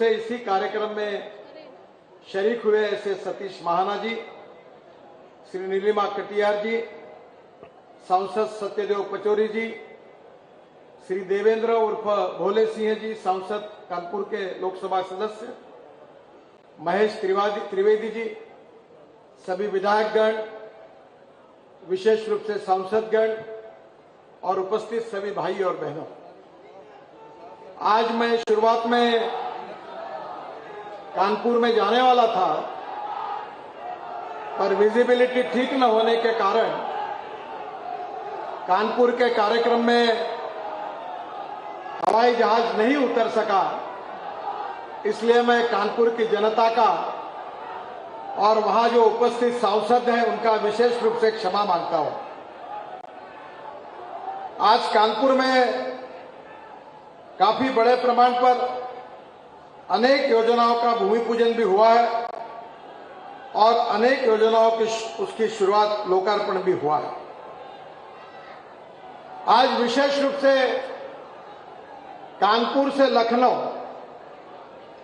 से इसी कार्यक्रम में शरीक हुए ऐसे सतीश महाना जी, श्री नीलिमा कटियार जी, सांसद सत्यदेव पचौरी जी, श्री देवेंद्र उर्फ भोले सिंह जी, सांसद कानपुर के लोकसभा सदस्य, महेश त्रिवेदी जी, सभी विधायकगण, विशेष रूप से सांसदगण और उपस्थित सभी भाई और बहनों, आज मैं शुरुआत में कानपुर में जाने वाला था, पर विजिबिलिटी ठीक न होने के कारण कानपुर के कार्यक्रम में हवाई जहाज नहीं उतर सका। इसलिए मैं कानपुर की जनता का और वहां जो उपस्थित सांसद हैं उनका विशेष रूप से क्षमा मांगता हूं। आज कानपुर में काफी बड़े प्रमाण पर अनेक योजनाओं का भूमि पूजन भी हुआ है और अनेक योजनाओं की उसकी शुरुआत, लोकार्पण भी हुआ है। आज विशेष रूप से कानपुर से लखनऊ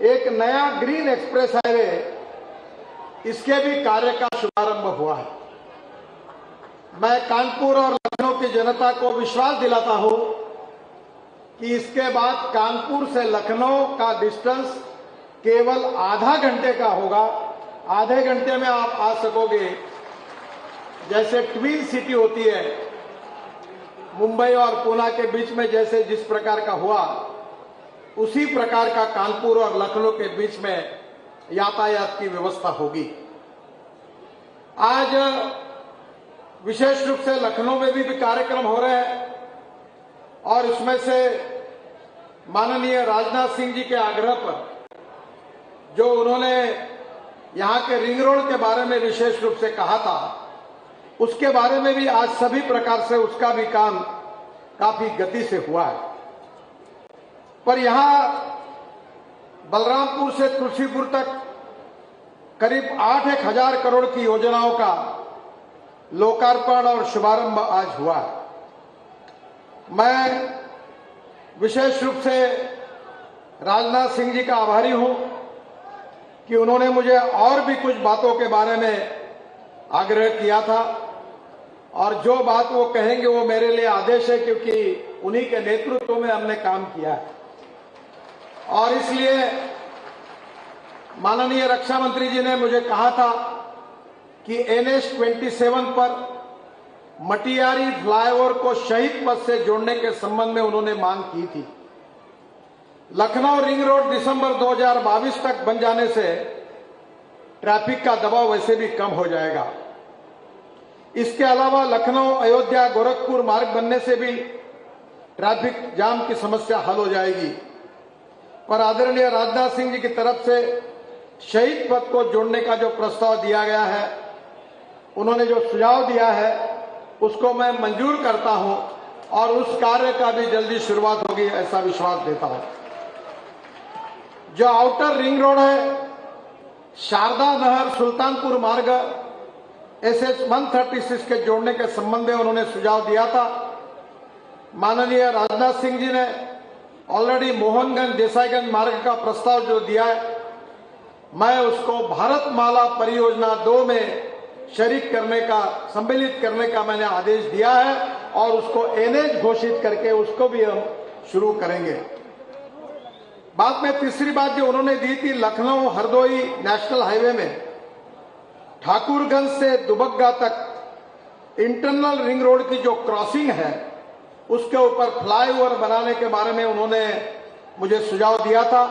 एक नया ग्रीन एक्सप्रेस हाईवे, इसके भी कार्य का शुभारंभ हुआ है। मैं कानपुर और लखनऊ की जनता को विश्वास दिलाता हूं कि इसके बाद कानपुर से लखनऊ का डिस्टेंस केवल आधा घंटे का होगा। आधे घंटे में आप आ सकोगे। जैसे ट्विन सिटी होती है मुंबई और पुणे के बीच में, जैसे जिस प्रकार का हुआ, उसी प्रकार का कानपुर और लखनऊ के बीच में यातायात की व्यवस्था होगी। आज विशेष रूप से लखनऊ में भी कार्यक्रम हो रहे हैं और इसमें से माननीय राजनाथ सिंह जी के आग्रह पर जो उन्होंने यहां के रिंग रोड के बारे में विशेष रूप से कहा था, उसके बारे में भी आज सभी प्रकार से उसका भी काम काफी गति से हुआ है। पर यहां बलरामपुर से तुलसीपुर तक करीब 8-1 हजार करोड़ की योजनाओं का लोकार्पण और शुभारंभ आज हुआ है। मैं विशेष रूप से राजनाथ सिंह जी का आभारी हूं कि उन्होंने मुझे और भी कुछ बातों के बारे में आग्रह किया था और जो बात वो कहेंगे वो मेरे लिए आदेश है, क्योंकि उन्हीं के नेतृत्व में हमने काम किया है। और इसलिए माननीय रक्षा मंत्री जी ने मुझे कहा था कि NH 27 पर मटियारी फ्लाईओवर को शहीद पथ से जोड़ने के संबंध में उन्होंने मांग की थी। लखनऊ रिंग रोड दिसंबर 2022 तक बन जाने से ट्रैफिक का दबाव वैसे भी कम हो जाएगा। इसके अलावा लखनऊ अयोध्या गोरखपुर मार्ग बनने से भी ट्रैफिक जाम की समस्या हल हो जाएगी। पर आदरणीय राजनाथ सिंह जी की तरफ से शहीद पथ को जोड़ने का जो प्रस्ताव दिया गया है, उन्होंने जो सुझाव दिया है, उसको मैं मंजूर करता हूं और उस कार्य का भी जल्दी शुरुआत होगी, ऐसा विश्वास देता हूं। जो आउटर रिंग रोड है, शारदा नहर सुल्तानपुर मार्ग SS 136 के जोड़ने के संबंध में उन्होंने सुझाव दिया था। माननीय राजनाथ सिंह जी ने ऑलरेडी मोहनगंज देसाईगंज मार्ग का प्रस्ताव जो दिया है, मैं उसको भारतमाला परियोजना 2 में शरीक करने का, सम्मिलित करने का मैंने आदेश दिया है और उसको NH घोषित करके उसको भी हम शुरू करेंगे। बाद में तीसरी बात जो उन्होंने दी थी, लखनऊ हरदोई नेशनल हाईवे में ठाकुरगंज से दुबग्गा तक इंटरनल रिंग रोड की जो क्रॉसिंग है, उसके ऊपर फ्लाईओवर बनाने के बारे में उन्होंने मुझे सुझाव दिया था।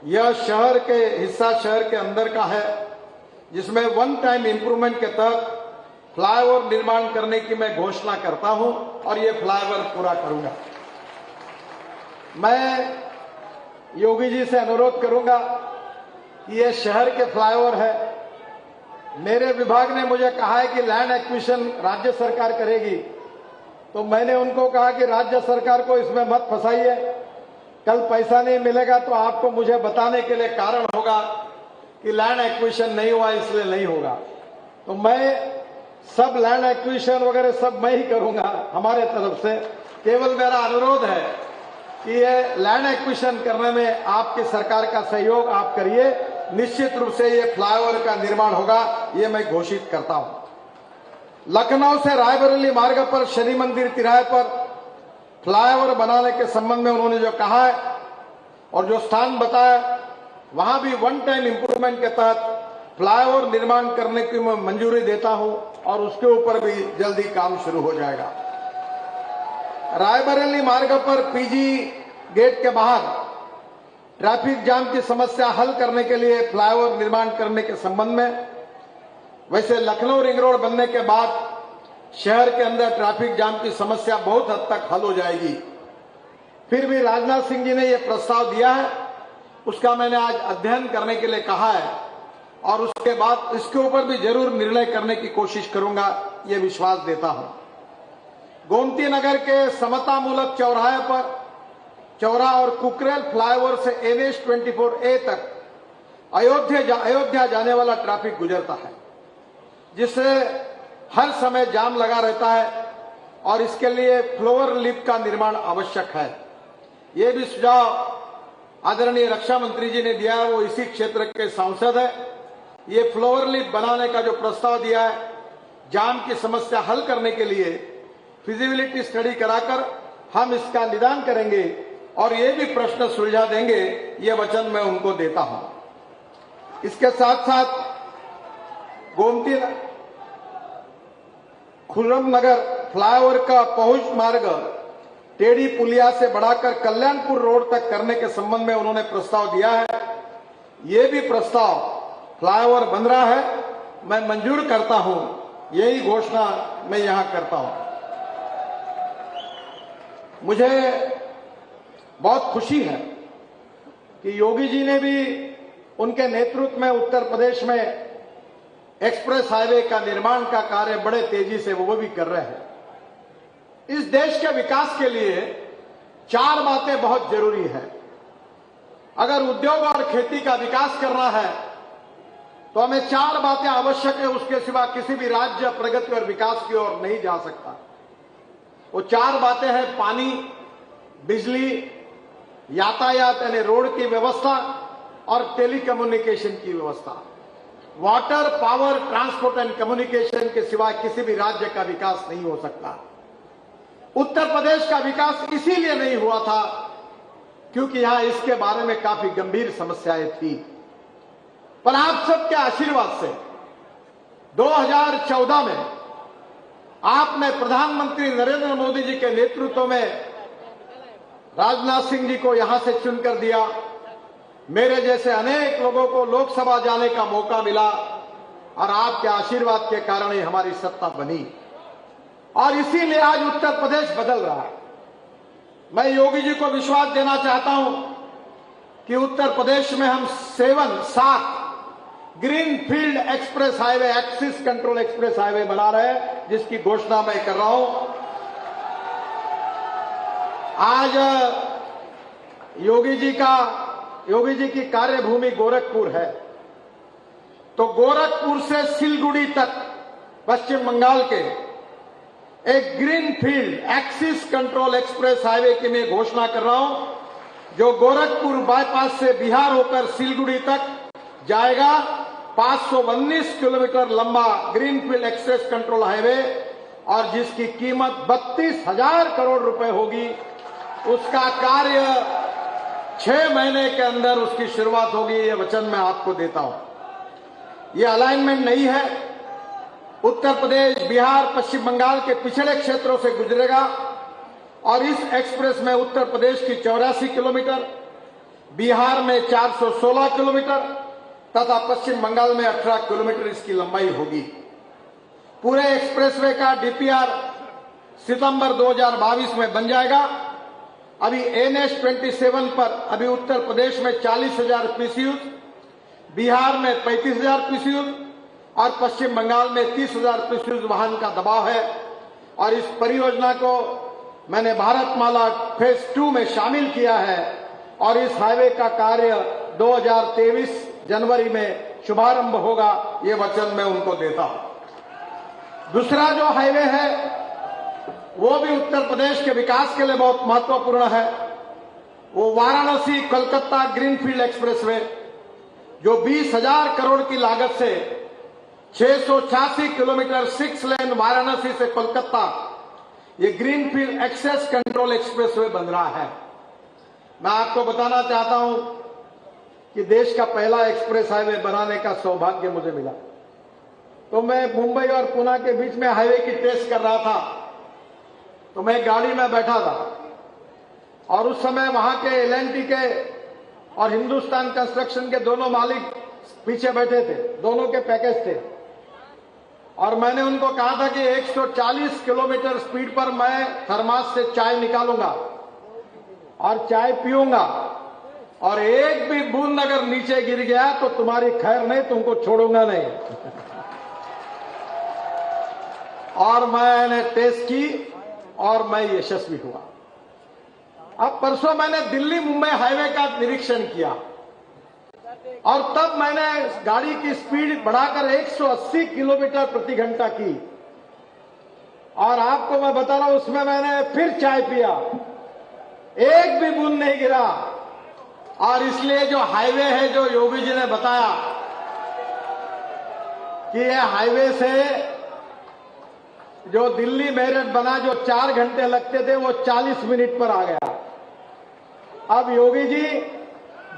यह शहर के हिस्सा शहर के अंदर का है, जिसमें वन टाइम इंप्रूवमेंट के तहत फ्लाईओवर निर्माण करने की मैं घोषणा करता हूं और ये फ्लाईओवर पूरा करूंगा। मैं योगी जी से अनुरोध करूंगा कि ये शहर के फ्लाईओवर है। मेरे विभाग ने मुझे कहा है कि लैंड एक्विजिशन राज्य सरकार करेगी, तो मैंने उनको कहा कि राज्य सरकार को इसमें मत फंसाइए। कल पैसा नहीं मिलेगा तो आपको मुझे बताने के लिए कारण होगा कि लैंड एक्विजिशन नहीं हुआ, इसलिए नहीं होगा। तो मैं सब लैंड एक्विजिशन वगैरह सब मैं ही करूंगा हमारे तरफ से। केवल मेरा अनुरोध है कि ये लैंड एक्विजिशन करने में आपकी सरकार का सहयोग आप करिए, निश्चित रूप से ये फ्लाईओवर का निर्माण होगा, ये मैं घोषित करता हूं। लखनऊ से रायबरेली मार्ग पर शनि मंदिर तिराहे पर फ्लाईओवर बनाने के संबंध में उन्होंने जो कहा है और जो स्थान बताया, वहां भी वन टाइम इंप्रूवमेंट के तहत फ्लाईओवर निर्माण करने की मैं मंजूरी देता हूं और उसके ऊपर भी जल्दी काम शुरू हो जाएगा। रायबरेली मार्ग पर पीजी गेट के बाहर ट्रैफिक जाम की समस्या हल करने के लिए फ्लाईओवर निर्माण करने के संबंध में, वैसे लखनऊ रिंग रोड बनने के बाद शहर के अंदर ट्रैफिक जाम की समस्या बहुत हद तक हल हो जाएगी। फिर भी राजनाथ सिंह जी ने यह प्रस्ताव दिया है, उसका मैंने आज अध्ययन करने के लिए कहा है और उसके बाद इसके ऊपर भी जरूर निर्णय करने की कोशिश करूंगा, यह विश्वास देता हूं। गोमती नगर के समता मूलक चौराहे पर चौरा और कुकरेल फ्लाईओवर से NH 24A तक अयोध्या जाने वाला ट्रैफिक गुजरता है, जिससे हर समय जाम लगा रहता है और इसके लिए फ्लोअर लिफ्ट का निर्माण आवश्यक है। ये भी सुझाव आदरणीय रक्षा मंत्री जी ने दिया है, वो इसी क्षेत्र के सांसद है। ये फ्लोअर लिफ्ट बनाने का जो प्रस्ताव दिया है, जाम की समस्या हल करने के लिए फिजिबिलिटी स्टडी कराकर हम इसका निदान करेंगे और ये भी प्रश्न सुलझा देंगे, ये वचन मैं उनको देता हूं। इसके साथ साथ गोमती खुर्रम नगर फ्लाईओवर का पहुंच मार्ग टेढ़ी पुलिया से बढ़ाकर कल्याणपुर रोड तक करने के संबंध में उन्होंने प्रस्ताव दिया है। ये भी प्रस्ताव फ्लाईओवर बन रहा है, मैं मंजूर करता हूं, यही घोषणा मैं यहां करता हूं। मुझे बहुत खुशी है कि योगी जी ने भी उनके नेतृत्व में उत्तर प्रदेश में एक्सप्रेस हाईवे का निर्माण का कार्य बड़े तेजी से वो भी कर रहे हैं। इस देश के विकास के लिए 4 बातें बहुत जरूरी है। अगर उद्योग और खेती का विकास करना है तो हमें 4 बातें आवश्यक है, उसके सिवा किसी भी राज्य प्रगति और विकास की ओर नहीं जा सकता। वो 4 बातें हैं पानी, बिजली, यातायात यानी रोड की व्यवस्था और टेलीकम्युनिकेशन की व्यवस्था। Water, power, transport and communication के सिवा किसी भी राज्य का विकास नहीं हो सकता। उत्तर प्रदेश का विकास इसीलिए नहीं हुआ था क्योंकि यहां इसके बारे में काफी गंभीर समस्याएं थी, पर आप सबके आशीर्वाद से 2014 में आपने प्रधानमंत्री नरेंद्र मोदी जी के नेतृत्व में राजनाथ सिंह जी को यहां से चुनकर दिया। मेरे जैसे अनेक लोगों को लोकसभा जाने का मौका मिला और आपके आशीर्वाद के कारण ही हमारी सत्ता बनी और इसीलिए आज उत्तर प्रदेश बदल रहा है। मैं योगी जी को विश्वास देना चाहता हूं कि उत्तर प्रदेश में हम 7 green field express highway, axis control express highway बना रहे हैं, जिसकी घोषणा मैं कर रहा हूं। आज योगी जी की कार्यभूमि गोरखपुर है, तो गोरखपुर से सिलगुड़ी तक पश्चिम बंगाल के एक green field axis control express highway की मैं घोषणा कर रहा हूं, जो गोरखपुर बाईपास से बिहार होकर सिलगुड़ी तक जाएगा। 519 किलोमीटर लंबा ग्रीनफील्ड एक्सप्रेस कंट्रोल हाईवे और जिसकी कीमत 32,000 करोड़ रुपए होगी। उसका कार्य 6 महीने के अंदर उसकी शुरुआत होगी, ये वचन मैं आपको देता हूं। ये अलाइनमेंट नहीं है, उत्तर प्रदेश, बिहार, पश्चिम बंगाल के पिछड़े क्षेत्रों से गुजरेगा और इस एक्सप्रेस में उत्तर प्रदेश की 84 किलोमीटर, बिहार में 416 किलोमीटर तथा पश्चिम बंगाल में 18 किलोमीटर इसकी लंबाई होगी। पूरे एक्सप्रेसवे का डीपीआर सितंबर 2022 में बन जाएगा। अभी NH 27 पर अभी उत्तर प्रदेश में 40,000 PCUs, बिहार में 35,000 PCUs और पश्चिम बंगाल में 30,000 PCUs वाहन का दबाव है और इस परियोजना को मैंने भारतमाला फेज 2 में शामिल किया है और इस हाईवे का कार्य 2023 जनवरी में शुभारंभ होगा, ये वचन मैं उनको देता हूं। दूसरा जो हाईवे है वो भी उत्तर प्रदेश के विकास के लिए बहुत महत्वपूर्ण है। वो वाराणसी कोलकाता ग्रीनफील्ड एक्सप्रेसवे जो 20,000 करोड़ की लागत से 686 किलोमीटर 6 लेन वाराणसी से कोलकाता ये ग्रीनफील्ड एक्सेस कंट्रोल एक्सप्रेसवे बन रहा है। मैं आपको बताना चाहता हूं कि देश का पहला एक्सप्रेस हाईवे बनाने का सौभाग्य मुझे मिला। तो मैं मुंबई और पुणे के बीच में हाईवे की टेस्ट कर रहा था, तो मैं गाड़ी में बैठा था और उस समय वहां के एल&टी के और हिंदुस्तान कंस्ट्रक्शन के दोनों मालिक पीछे बैठे थे, दोनों के पैकेज थे। और मैंने उनको कहा था कि 140 किलोमीटर स्पीड पर मैं थर्मास से चाय निकालूंगा और चाय पीऊंगा, और एक भी बूंद अगर नीचे गिर गया तो तुम्हारी खैर नहीं, तुमको छोड़ूंगा नहीं। और मैंने टेस्ट की और मैं यशस्वी हुआ। अब परसों मैंने दिल्ली मुंबई हाईवे का निरीक्षण किया और तब मैंने गाड़ी की स्पीड बढ़ाकर 180 किलोमीटर प्रति घंटा की। और आपको मैं बता रहा हूं, उसमें मैंने फिर चाय पिया, एक भी बूंद नहीं गिरा। और इसलिए जो हाईवे है, जो योगी जी ने बताया कि ये हाईवे से जो दिल्ली मेरठ बना, जो 4 घंटे लगते थे, वो 40 मिनट पर आ गया। अब योगी जी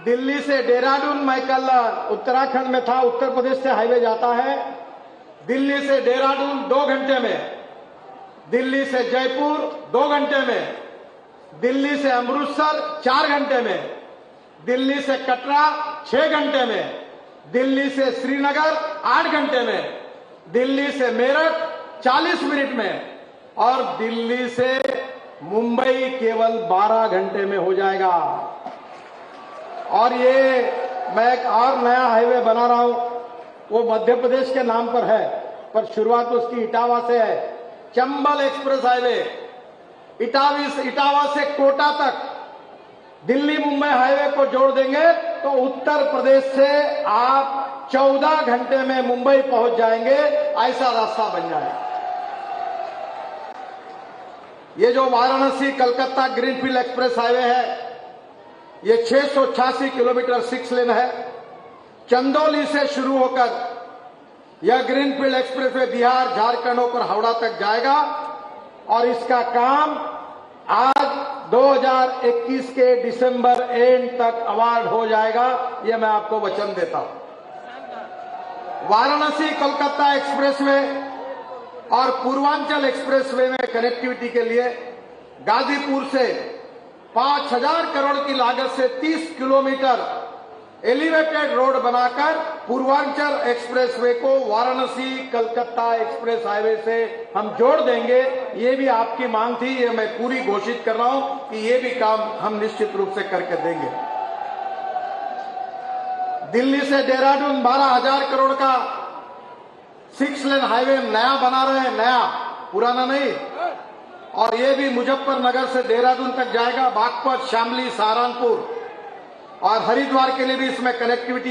दिल्ली से देहरादून, मैं कल उत्तराखंड में था, उत्तर प्रदेश से हाईवे जाता है, दिल्ली से देहरादून 2 घंटे में, दिल्ली से जयपुर 2 घंटे में, दिल्ली से अमृतसर 4 घंटे में, दिल्ली से कटरा 6 घंटे में, दिल्ली से श्रीनगर 8 घंटे में, दिल्ली से मेरठ 40 मिनट में, और दिल्ली से मुंबई केवल 12 घंटे में हो जाएगा। और ये मैं एक और नया हाईवे बना रहा हूं, वो मध्य प्रदेश के नाम पर है, पर शुरुआत उसकी इटावा से है। चंबल एक्सप्रेस हाईवे इटावा से कोटा तक दिल्ली मुंबई हाईवे को जोड़ देंगे तो उत्तर प्रदेश से आप 14 घंटे में मुंबई पहुंच जाएंगे, ऐसा रास्ता बन जाएगा। ये जो Varanasi Calcutta greenfield express highway है, ये 686 किलोमीटर 6 लेन है। चंदौली से शुरू होकर यह ग्रीनफील्ड एक्सप्रेसवे बिहार, झारखंड होकर हावड़ा तक जाएगा। और इसका काम आज 2021 के दिसंबर एंड तक अवार्ड हो जाएगा, यह मैं आपको वचन देता हूं। वाराणसी कोलकाता एक्सप्रेसवे और पूर्वांचल एक्सप्रेसवे में कनेक्टिविटी के लिए गाजीपुर से 5,000 करोड़ की लागत से 30 किलोमीटर एलिवेटेड रोड बनाकर पूर्वांचल एक्सप्रेसवे को वाराणसी कलकत्ता एक्सप्रेस हाईवे से हम जोड़ देंगे। ये भी आपकी मांग थी, ये मैं पूरी घोषित कर रहा हूं कि ये भी काम हम निश्चित रूप से करके देंगे। दिल्ली से देहरादून 12,000 करोड़ का 6 लेन हाईवे नया बना रहे हैं, नया, पुराना नहीं। और ये भी मुजफ्फरनगर से देहरादून तक जाएगा, बागपत, शामली, सहारनपुर और हरिद्वार के लिए भी इसमें कनेक्टिविटी